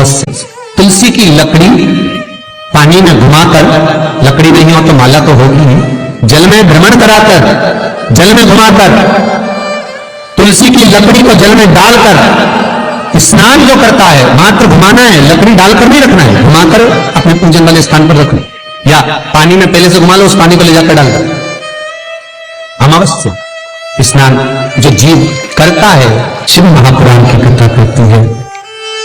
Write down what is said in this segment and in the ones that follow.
अमावस्या। तुलसी की लकड़ी पानी में घुमाकर, लकड़ी नहीं हो तो माला तो होगी ही, जल में भ्रमण कराकर, जल में घुमाकर, तुलसी की लकड़ी को जल में डालकर स्नान जो करता है, मात्र घुमाना है, लकड़ी डालकर नहीं रखना है, घुमाकर अपने पूजन वाले स्थान पर रखना, या पानी में पहले से घुमा लो, उस पानी को ले जाकर डाल दो। अमावस्या स्नान जो जीव करता है, शिव महापुराण की कथा करती है,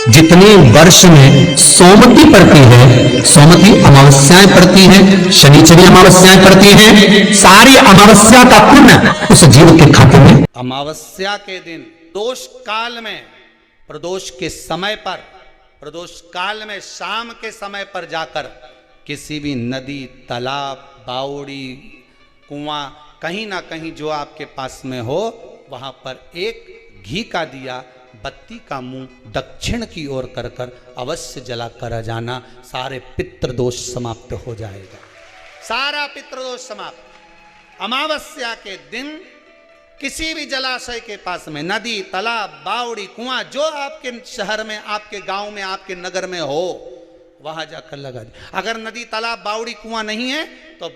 जितने वर्ष में सोमती पड़ती है, सोमती अमावस्याएं पड़ती है, शनिचरी अमावस्याएं पड़ती है, सारी अमावस्या का पुण्य उस जीव के खाते में। अमावस्या के दिन दोष काल में, प्रदोष के समय पर, प्रदोष काल में शाम के समय पर जाकर किसी भी नदी, तालाब, बावड़ी, कुआं, कहीं ना कहीं जो आपके पास में हो, वहां पर एक घी का दिया, बत्ती का मुंह दक्षिण की ओर कर कर अवश्य जला कर जाना। सारे पितृदोष समाप्त हो जाएगा, सारा पितृदोष समाप्त। अमावस्या के दिन किसी भी जलाशय के पास में, नदी, तालाब, बावड़ी, कुआं, जो आपके शहर में, आपके गांव में, आपके नगर में हो, वहां जाकर लगा दे। अगर नदी, तालाब, बावड़ी, कुआं नहीं है तो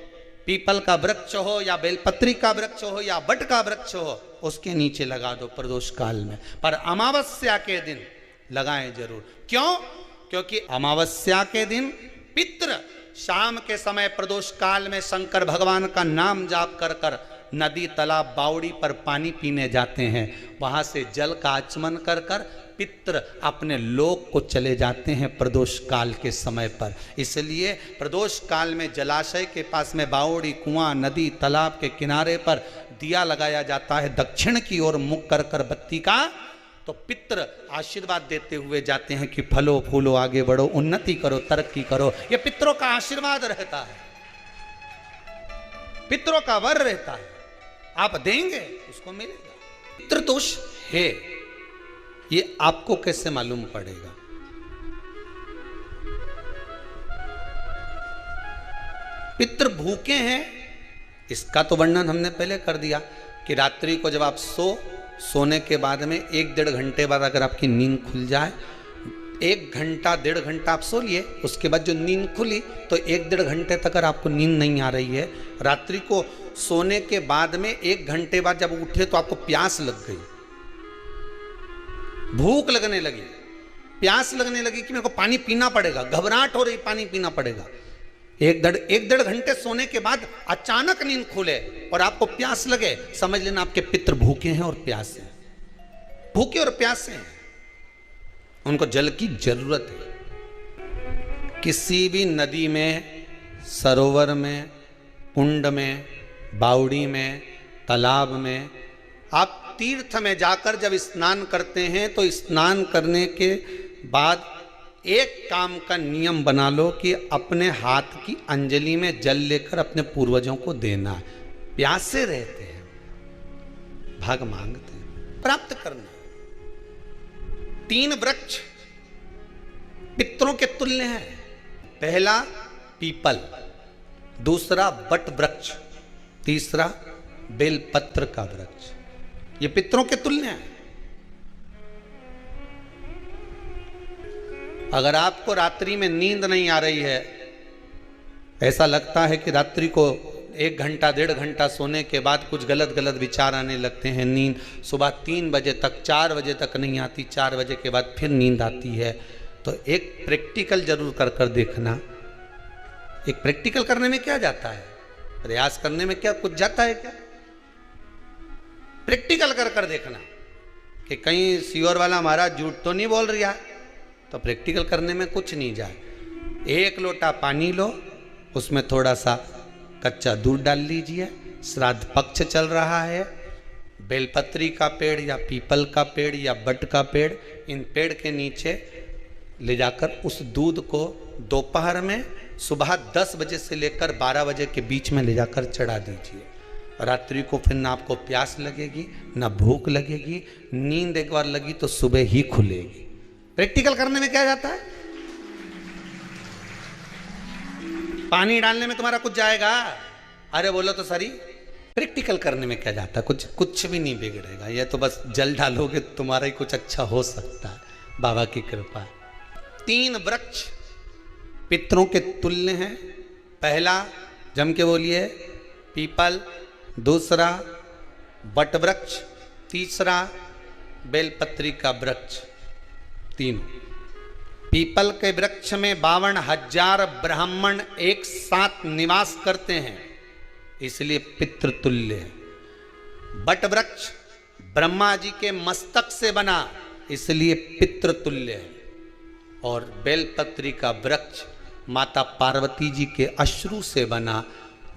पीपल का वृक्ष हो या बेलपत्री का वृक्ष हो या बट का वृक्ष हो, उसके नीचे लगा दो प्रदोष काल में। पर अमावस्या के दिन लगाएं जरूर। क्यों? क्योंकि अमावस्या के दिन पितृ शाम के समय प्रदोष काल में शंकर भगवान का नाम जाप कर कर नदी, तालाब, बावड़ी पर पानी पीने जाते हैं। वहां से जल का आचमन कर कर पितृ अपने लोक को चले जाते हैं प्रदोष काल के समय पर। इसलिए प्रदोष काल में जलाशय के पास में, बावड़ी, कुआं, नदी, तालाब के किनारे पर दिया लगाया जाता है दक्षिण की ओर मुख कर कर बत्ती का, तो पितृ आशीर्वाद देते हुए जाते हैं कि फलो फूलो, आगे बढ़ो, उन्नति करो, तरक्की करो। ये पितरों का आशीर्वाद रहता है, पितरों का वर रहता है। आप देंगे उसको मिलेगा। पितृदोष है, ये आपको कैसे मालूम पड़ेगा? पितृ भूखे हैं, इसका तो वर्णन हमने पहले कर दिया कि रात्रि को जब आप सोने के बाद में 1-1.5 घंटे बाद अगर आपकी नींद खुल जाए, 1 घंटा 1.5 घंटा आप सो लिए, उसके बाद जो नींद खुली तो 1-1.5 घंटे तक अगर आपको नींद नहीं आ रही है, रात्रि को सोने के बाद में 1 घंटे बाद जब उठे तो आपको प्यास लग गई, भूख लगने लगी, प्यास लगने लगी कि मेरे को पानी पीना पड़ेगा, घबराहट हो रही, पानी पीना पड़ेगा। 1-1.5 घंटे सोने के बाद अचानक नींद खुले और आपको प्यास लगे, समझ लेना आपके पितृ भूखे हैं और प्यासे हैं, भूखे और प्यासे हैं, उनको जल की जरूरत है। किसी भी नदी में, सरोवर में, कुंड में, बावड़ी में, तालाब में, आप तीर्थ में जाकर जब स्नान करते हैं तो स्नान करने के बाद एक काम का नियम बना लो कि अपने हाथ की अंजलि में जल लेकर अपने पूर्वजों को देना है। प्यासे रहते हैं, भाग मांगते हैं, प्राप्त करना। 3 वृक्ष पितरों के तुल्य हैं। पहला पीपल, दूसरा बट वृक्ष, तीसरा बेलपत्र का वृक्ष। ये पितरों के तुल्य हैं। अगर आपको रात्रि में नींद नहीं आ रही है, ऐसा लगता है कि रात्रि को 1 घंटा 1.5 घंटा सोने के बाद कुछ गलत गलत विचार आने लगते हैं, नींद सुबह 3 बजे तक, 4 बजे तक नहीं आती, 4 बजे के बाद फिर नींद आती है, तो एक प्रैक्टिकल जरूर कर कर देखना। एक प्रैक्टिकल करने में क्या जाता है, प्रयास करने में क्या कुछ जाता है क्या? प्रैक्टिकल कर कर देखना कि कहीं सीओर वाला महाराज झूठ तो नहीं बोल रहा है, तो प्रैक्टिकल करने में कुछ नहीं जाए। 1 लोटा पानी लो, उसमें थोड़ा सा कच्चा दूध डाल लीजिए, श्राद्ध पक्ष चल रहा है, बेलपत्री का पेड़ या पीपल का पेड़ या बट का पेड़, इन पेड़ के नीचे ले जाकर उस दूध को दोपहर में सुबह 10 बजे से लेकर 12 बजे के बीच में ले जाकर चढ़ा दीजिए। रात्रि को फिर ना आपको प्यास लगेगी, ना भूख लगेगी, नींद एक बार लगी तो सुबह ही खुलेगी। प्रैक्टिकल करने में क्या जाता है? पानी डालने में तुम्हारा कुछ जाएगा? अरे बोलो तो सरी, प्रैक्टिकल करने में क्या जाता है? कुछ भी नहीं बिगड़ेगा। ये तो बस जल डालोगे तुम्हारा ही कुछ अच्छा हो सकता है, बाबा की कृपा। 3 वृक्ष पितरों के तुल्य हैं। पहला, जम के बोलिए, पीपल। दूसरा बट वृक्ष। तीसरा बेलपत्री का वृक्ष। 3। पीपल के वृक्ष में 52,000 ब्राह्मण एक साथ निवास करते हैं, इसलिए पितृतुल्य है। बट वृक्ष ब्रह्मा जी के मस्तक से बना, इसलिए पितृतुल्य है। और बेलपत्री का वृक्ष माता पार्वती जी के अश्रु से बना।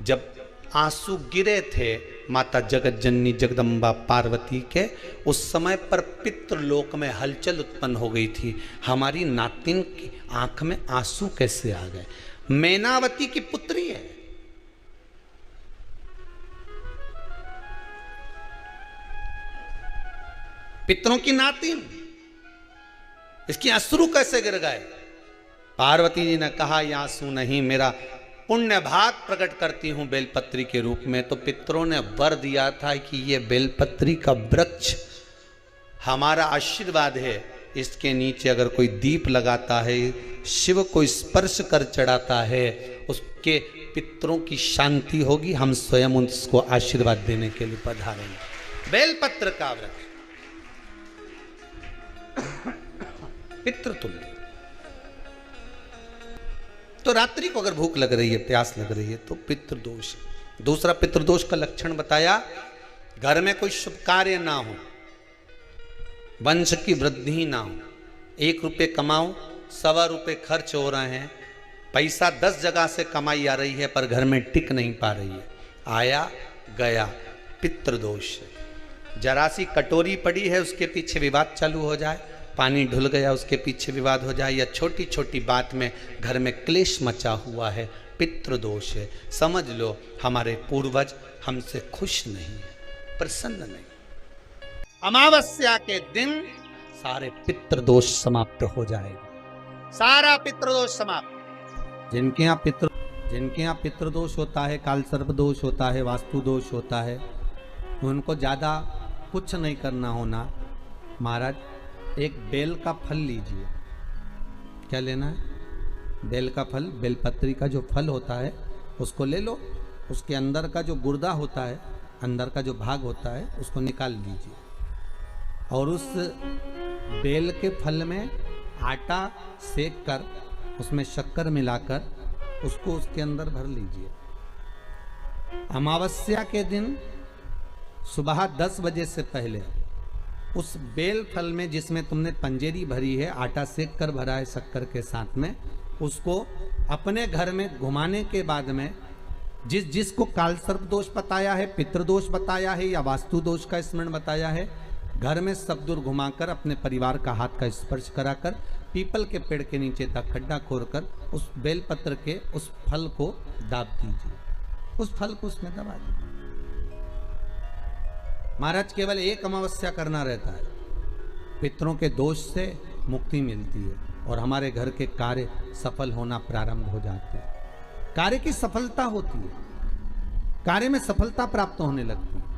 जब आंसू गिरे थे माता जगत जननी जगदम्बा पार्वती के, उस समय पर पितृलोक में हलचल उत्पन्न हो गई थी। हमारी नातिन की आंख में आंसू कैसे आ गए? मैनावती की पुत्री है। पितरों की नातिन, इसकी अश्रु कैसे गिर गए? पार्वती जी ने कहा, ये आंसू नहीं, मेरा पुण्य भाग प्रकट करती हूं बेलपत्री के रूप में। तो पितरों ने वर दिया था कि ये बेलपत्री का वृक्ष हमारा आशीर्वाद है, इसके नीचे अगर कोई दीप लगाता है, शिव को स्पर्श कर चढ़ाता है, उसके पितरों की शांति होगी। हम स्वयं उसको आशीर्वाद देने के लिए पधारेंगे। बेलपत्र का वृक्ष पितृतुल्य। तो रात्रि को अगर भूख लग रही है, प्यास लग रही है, तो पितृदोष। दूसरा पितृदोष का लक्षण बताया, घर में कोई शुभ कार्य ना हो, वंश की वृद्धि ना हो। 1 रुपये कमाओ, 1.25 रुपये खर्च हो रहे हैं, पैसा 10 जगह से कमाई आ रही है पर घर में टिक नहीं पा रही है, आया गया, पितृदोष। जरा सी कटोरी पड़ी है, उसके पीछे विवाद चालू हो जाए, पानी ढुल गया, उसके पीछे विवाद हो जाए, या छोटी छोटी बात में घर में क्लेश मचा हुआ है, पितृदोष है। समझ लो हमारे पूर्वज हमसे खुश नहीं है, प्रसन्न नहीं। अमावस्या के दिन सारे पितृदोष समाप्त हो जाएगा, सारा पितृदोष समाप्त। जिनके यहाँ पितृदोष होता है, काल सर्प दोष होता है, वास्तु दोष होता है, उनको ज़्यादा कुछ नहीं करना होना। महाराज, एक बेल का फल लीजिए। क्या लेना है? बेल का फल, बेलपत्री का जो फल होता है उसको ले लो। उसके अंदर का जो गुर्दा होता है, अंदर का जो भाग होता है, उसको निकाल लीजिए। और उस बेल के फल में आटा सेक कर, उसमें शक्कर मिलाकर उसको उसके अंदर भर लीजिए। अमावस्या के दिन सुबह 10 बजे से पहले उस बेल फल में, जिसमें तुमने पंजेरी भरी है, आटा सेक कर भरा है शक्कर के साथ में, उसको अपने घर में घुमाने के बाद में, जिसको काल सर्प दोष बताया है, पितृदोष बताया है, या वास्तु दोष का स्मरण बताया है, घर में सब दूर घुमाकर अपने परिवार का हाथ का स्पर्श कराकर पीपल के पेड़ के नीचे तक खड्डा खोदकर उस बेलपत्र के उस फल को दाब दीजिए। उस फल को उसमें दबा दीजिए। महाराज, केवल एक अमावस्या करना रहता है, पितरों के दोष से मुक्ति मिलती है और हमारे घर के कार्य सफल होना प्रारंभ हो जाते हैं। कार्य की सफलता होती है, कार्य में सफलता प्राप्त होने लगती है।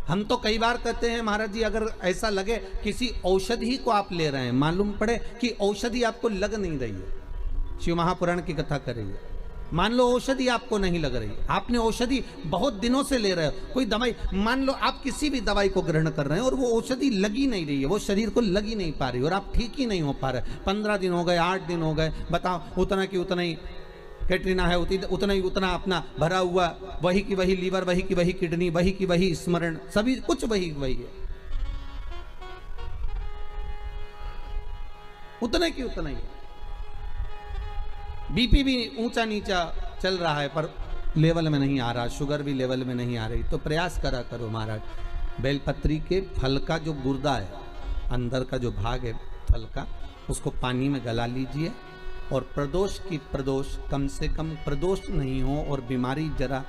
हम तो कई बार कहते हैं महाराज जी, अगर ऐसा लगे किसी औषधि को आप ले रहे हैं, मालूम पड़े कि औषधि आपको लग नहीं रही है, शिव महापुराण की कथा कर रही है, मान लो औषधि आपको नहीं लग रही, आपने औषधि बहुत दिनों से ले रहे हो, कोई दवाई, मान लो आप किसी भी दवाई को ग्रहण कर रहे हैं और वो औषधि लगी नहीं रही है, वो शरीर को लगी नहीं पा रही और आप ठीक ही नहीं हो पा रहे, 15 दिन हो गए, 8 दिन हो गए, बताओ, उतना की उतना ही कैटरीना है, उतना ही उतना अपना भरा हुआ, वही की वही लीवर, वही की वही किडनी, वही की वही स्मरण, सभी कुछ वही वही है, उतने की उतना ही। बीपी भी ऊंचा नीचा चल रहा है पर लेवल में नहीं आ रहा, शुगर भी लेवल में नहीं आ रही, तो प्रयास करा करो महाराज, बेलपत्री के फल का जो गुर्दा है, अंदर का जो भाग है फल का, उसको पानी में गला लीजिए और प्रदोष कम से कम प्रदोष नहीं हो और बीमारी जरा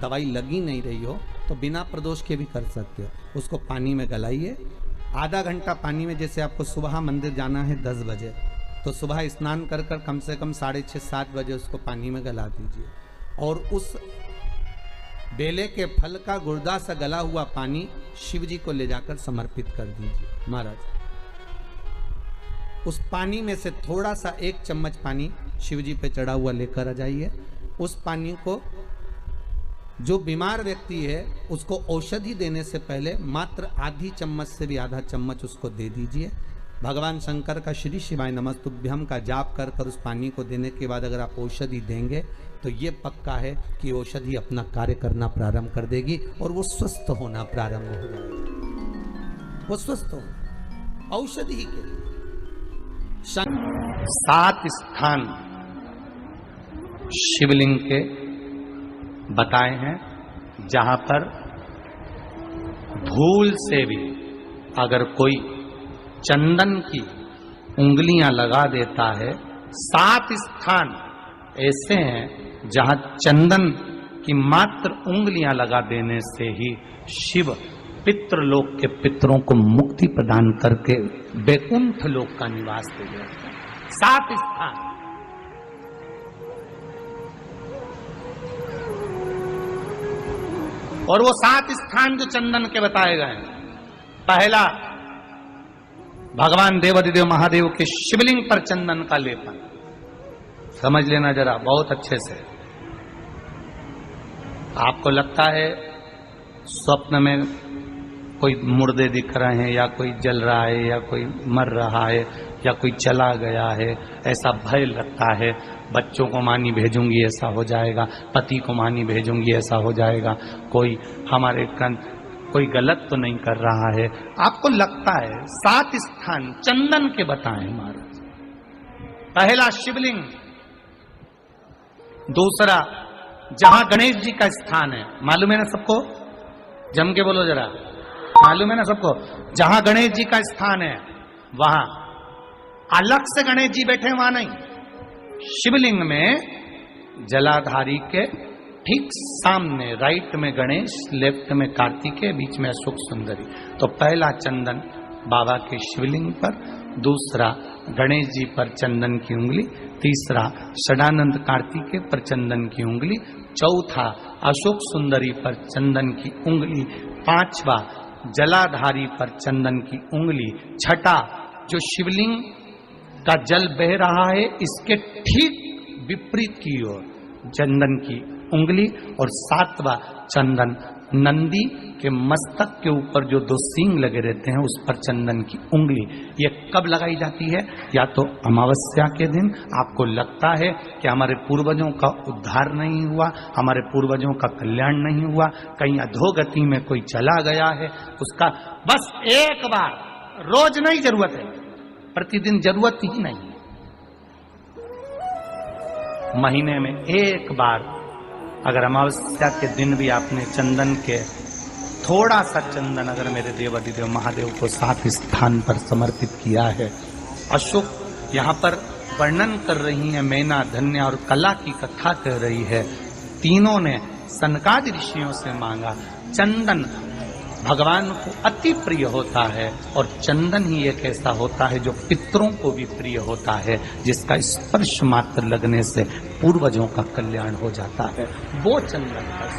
दवाई लगी नहीं रही हो तो बिना प्रदोष के भी कर सकते हो, उसको पानी में गलाइए। आधा घंटा पानी में, जैसे आपको सुबह मंदिर जाना है 10 बजे, तो सुबह स्नान कर कम से कम 6:30-7 बजे उसको पानी में गला दीजिए और उस बेले के फल का गुर्दा से गला हुआ पानी शिव जी को ले जाकर समर्पित कर दीजिए। महाराज, उस पानी में से थोड़ा सा 1 चम्मच पानी शिव जी पे चढ़ा हुआ लेकर आ जाइए। उस पानी को जो बीमार व्यक्ति है उसको औषधि देने से पहले मात्र आधी चम्मच से भी आधा चम्मच उसको दे दीजिए। भगवान शंकर का श्री शिवाय नमस्तुभ्यम का जाप कर कर उस पानी को देने के बाद अगर आप औषधि देंगे तो ये पक्का है कि औषधि अपना कार्य करना प्रारंभ कर देगी और वो स्वस्थ होना प्रारंभ हो जाएगा। वो स्वस्थ होना औषधि के 7 स्थान शिवलिंग के बताए हैं जहां पर भूल से भी अगर कोई चंदन की उंगलियां लगा देता है। 7 स्थान ऐसे हैं जहां चंदन की मात्र उंगलियां लगा देने से ही शिव पितृलोक के पितरों को मुक्ति प्रदान करके वैकुंठ लोक का निवास दे देते हैं। 7 स्थान और वो 7 स्थान जो चंदन के बताए गए हैं। पहला, भगवान देवाधिदेव महादेव के शिवलिंग पर चंदन का लेपन। समझ लेना जरा बहुत अच्छे से। आपको लगता है स्वप्न में कोई मुर्दे दिख रहे हैं या कोई जल रहा है या कोई मर रहा है या कोई चला गया है, ऐसा भय लगता है। बच्चों को मानी भेजूंगी ऐसा हो जाएगा, पति को मानी भेजूंगी ऐसा हो जाएगा, कोई हमारे कोई गलत तो नहीं कर रहा है, आपको लगता है। 7 स्थान चंदन के बताएं महाराज। पहला शिवलिंग, दूसरा जहां गणेश जी का स्थान है, मालूम है ना सबको, जम के बोलो जरा, मालूम है ना सबको, जहां गणेश जी का स्थान है वहां अलग से गणेश जी बैठे, वहां नहीं। शिवलिंग में जलाधारी के ठीक सामने राइट में गणेश, लेफ्ट में कार्तिकेय, बीच में अशोक सुंदरी। तो पहला चंदन बाबा के शिवलिंग पर, दूसरा गणेश जी पर चंदन की उंगली, तीसरा षडानंद कार्तिकेय पर चंदन की उंगली, चौथा अशोक सुंदरी पर चंदन की उंगली, पांचवा जलाधारी पर चंदन की उंगली, छठा जो शिवलिंग का जल बह रहा है इसके ठीक विपरीत की ओर चंदन की उंगली, और 7वां चंदन नंदी के मस्तक के ऊपर जो 2 सींग लगे रहते हैं उस पर चंदन की उंगली। ये कब लगाई जाती है? या तो अमावस्या के दिन। आपको लगता है कि हमारे पूर्वजों का उद्धार नहीं हुआ, हमारे पूर्वजों का कल्याण नहीं हुआ, कहीं अधोगति में कोई चला गया है, उसका बस एक बार, रोज नहीं जरूरत है, प्रतिदिन जरूरत ही नहीं, महीने में एक बार अगर अमावस्या के दिन भी आपने चंदन के थोड़ा सा चंदन अगर मेरे देवाधिदेव महादेव को 7 स्थान पर समर्पित किया है। अशोक यहाँ पर वर्णन कर रही है, मैना, धन्य और कला की कथा कह रही है। तीनों ने सनकादि ऋषियों से मांगा। चंदन भगवान को अति प्रिय होता है और चंदन ही एक ऐसा होता है जो पितरों को भी प्रिय होता है, जिसका स्पर्श मात्र लगने से पूर्वजों का कल्याण हो जाता है, वो चंदन है।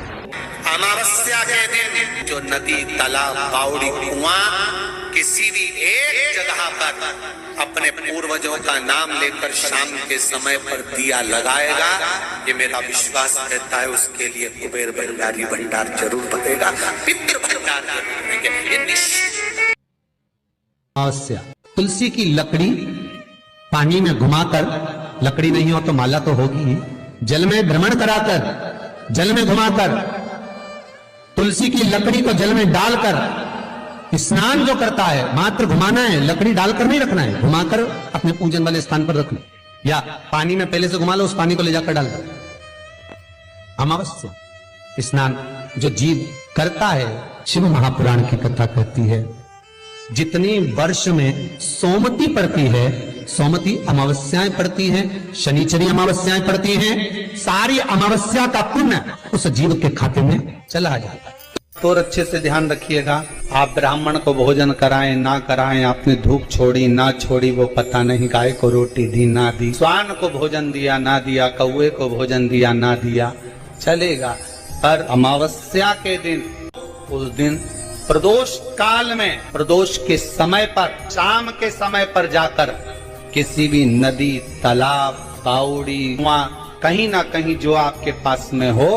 अमावस्या के दिन जो नदी, तालाब, बावड़ी, कुआं किसी भी एक जगह पर अपने पूर्वजों का नाम लेकर शाम के समय पर दिया लगाएगा, ये मेरा विश्वास रहता है, उसके लिए कुबेर भंडारी भंडार जरूर बनेगा, पितृ भंडार जरूर बनेंगे। ये निश्चित। अमावस्या, तुलसी की लकड़ी पानी में घुमाकर, लकड़ी नहीं हो तो माला तो होगी ही, जल में भ्रमण कराकर, जल में घुमाकर, तुलसी की लकड़ी को जल में डालकर स्नान जो करता है, मात्र घुमाना है, लकड़ी डालकर नहीं रखना है, घुमाकर अपने पूजन वाले स्थान पर रखना, या पानी में पहले से घुमा लो, उस पानी को ले जाकर डाल दो। अमावस्या स्नान जो जीव करता है, शिव महापुराण की कथा कहती है, जितनी वर्ष में सोमती पड़ती है, सोमती अमावस्याएं पड़ती हैं, शनिचरी अमावस्याएं पड़ती हैं, सारी अमावस्या का पुण्य उस जीव के खाते में चला जाता है। तो अच्छे से ध्यान रखिएगा, आप ब्राह्मण को भोजन कराएं ना कराएं, आपने धूप छोड़ी ना छोड़ी वो पता नहीं, गाय को रोटी दी ना दी, स्वान को भोजन दिया ना दिया, कौवे को भोजन दिया ना दिया, चलेगा। पर अमावस्या के दिन, उस दिन प्रदोष काल में, प्रदोष के समय पर, शाम के समय पर जाकर किसी भी नदी, तालाब, बावड़ी, कुआं, कहीं ना कहीं जो आपके पास में हो,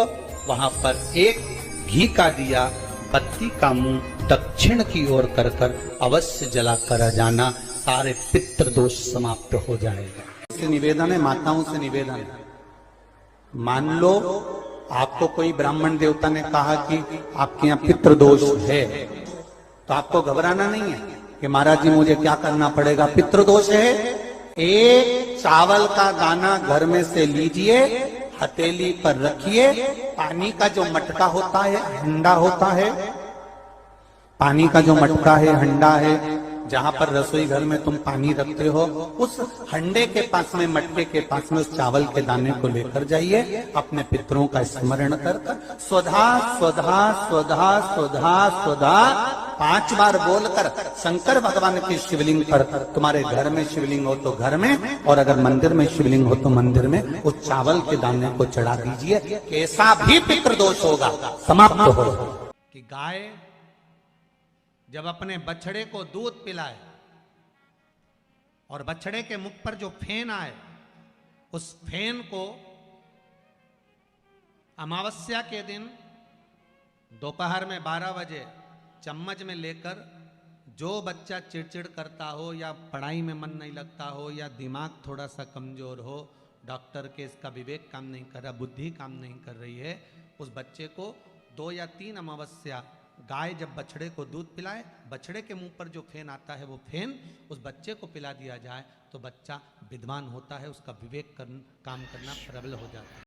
वहां पर एक घी का दिया, बत्ती का मुंह दक्षिण की ओर कर कर अवश्य जला कर जाना, सारे पितृ दोष समाप्त हो जाएगा। से निवेदन है, माताओं से निवेदन है, मान लो आपको कोई ब्राह्मण देवता ने कहा कि आपके यहाँ पितृ दोष है, तो आपको घबराना नहीं है कि महाराज जी मुझे क्या करना पड़ेगा। पितृ दोष है, एक चावल का दाना घर में से लीजिए, हथेली पर रखिए, पानी का जो मटका होता है, हंडा होता है, पानी का जो मटका है, हंडा है, जहां पर रसोई घर में तुम पानी रखते हो, उस हंडे के पास में, मटके के पास में उस चावल के दाने को लेकर जाइए, अपने पितरों का स्मरण कर कर स्वधा स्वधा स्वधा स्वधा स्वधा 5 बार बोलकर शंकर भगवान की शिवलिंग पर, तुम्हारे घर में शिवलिंग हो तो घर में, और अगर मंदिर में शिवलिंग हो तो मंदिर में, उस चावल के दाने को चढ़ा दीजिए। कैसा भी पितृदोष होगा समाप्त हो। कि गाय जब अपने बछड़े को दूध पिलाए और बछड़े के मुख पर जो फेन आए, उस फेन को अमावस्या के दिन दोपहर में 12 बजे चम्मच में लेकर, जो बच्चा चिड़चिड़ करता हो या पढ़ाई में मन नहीं लगता हो या दिमाग थोड़ा सा कमजोर हो, डॉक्टर के इसका विवेक काम नहीं कर रहा, बुद्धि काम नहीं कर रही है, उस बच्चे को 2 या 3 अमावस्या गाय जब बछड़े को दूध पिलाए, बछड़े के मुंह पर जो फेन आता है वो फेन उस बच्चे को पिला दिया जाए, तो बच्चा विद्वान होता है, उसका विवेक काम करना प्रबल हो जाता है।